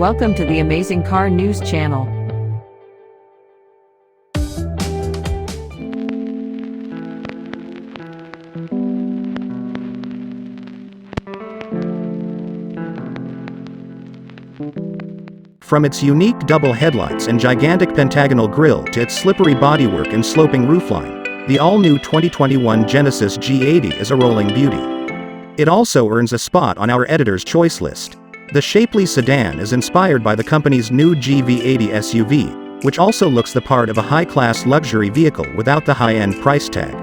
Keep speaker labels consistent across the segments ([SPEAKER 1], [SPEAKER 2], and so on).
[SPEAKER 1] Welcome to the Amazing Car News Channel.
[SPEAKER 2] From its unique double headlights and gigantic pentagonal grille to its slippery bodywork and sloping roofline, the all-new 2021 Genesis G80 is a rolling beauty. It also earns a spot on our editor's choice list. The shapely sedan is inspired by the company's new GV80 SUV, which also looks the part of a high-class luxury vehicle without the high-end price tag.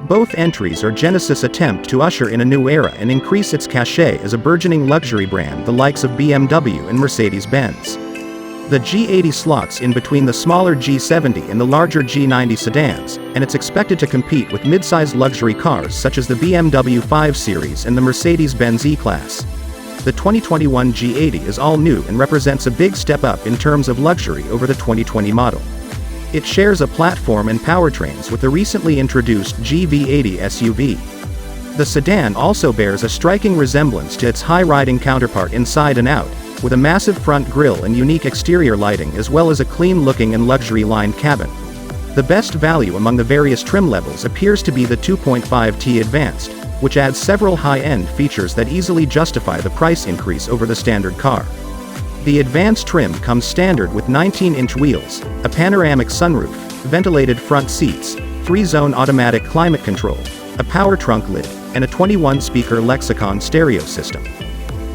[SPEAKER 2] Both entries are Genesis' attempt to usher in a new era and increase its cachet as a burgeoning luxury brand the likes of BMW and Mercedes-Benz. The G80 slots in between the smaller G70 and the larger G90 sedans, and it's expected to compete with mid-sized luxury cars such as the BMW 5 Series and the Mercedes-Benz E-class. The 2021 G80 is all new and represents a big step up in terms of luxury over the 2020 model. It shares a platform and powertrains with the recently introduced GV80 SUV. The sedan also bears a striking resemblance to its high-riding counterpart inside and out, with a massive front grille and unique exterior lighting as well as a clean-looking and luxury-lined cabin. The best value among the various trim levels appears to be the 2.5T Advanced, which adds several high-end features that easily justify the price increase over the standard car. The advanced trim comes standard with 19-inch wheels, a panoramic sunroof, ventilated front seats, 3-zone automatic climate control, a power trunk lid, and a 21-speaker Lexicon stereo system.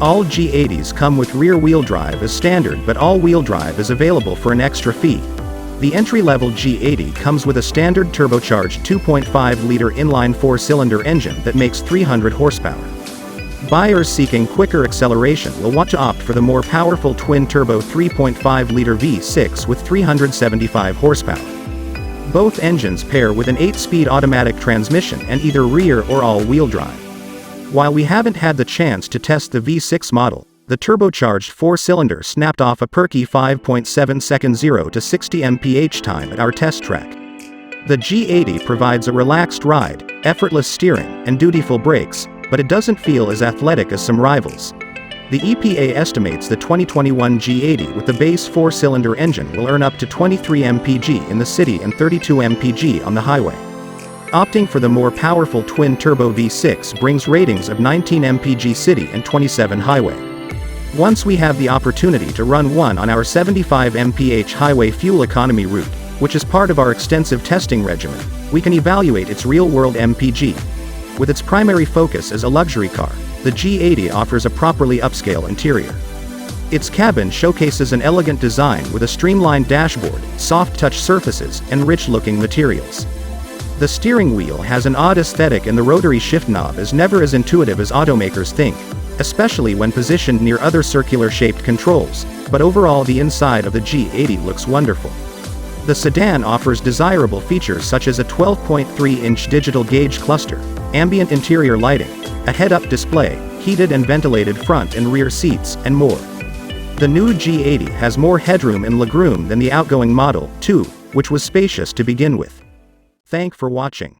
[SPEAKER 2] All G80s come with rear-wheel drive as standard, but all-wheel drive is available for an extra fee. The entry-level G80 comes with a standard turbocharged 2.5-liter inline-four-cylinder engine that makes 300 horsepower. Buyers seeking quicker acceleration will want to opt for the more powerful twin-turbo 3.5-liter V6 with 375 horsepower. Both engines pair with an 8-speed automatic transmission and either rear or all-wheel drive. While we haven't had the chance to test the V6 model, the turbocharged 4-cylinder snapped off a perky 5.7 second 0 to 60 mph time at our test track. The G80 provides a relaxed ride, effortless steering, and dutiful brakes, but it doesn't feel as athletic as some rivals. The EPA estimates the 2021 G80 with the base 4-cylinder engine will earn up to 23 mpg in the city and 32 mpg on the highway. Opting for the more powerful twin-turbo V6 brings ratings of 19 mpg city and 27 highway. Once we have the opportunity to run one on our 75 mph highway fuel economy route, which is part of our extensive testing regimen, we can evaluate its real-world mpg. With its primary focus as a luxury car, the G80 offers a properly upscale interior. Its cabin showcases an elegant design with a streamlined dashboard, soft-touch surfaces, and rich-looking materials. The steering wheel has an odd aesthetic and the rotary shift knob is never as intuitive as automakers think, especially when positioned near other circular-shaped controls, but overall the inside of the G80 looks wonderful. The sedan offers desirable features such as a 12.3-inch digital gauge cluster, ambient interior lighting, a head-up display, heated and ventilated front and rear seats, and more. The new G80 has more headroom and legroom than the outgoing Model 2, which was spacious to begin with. Thanks for watching.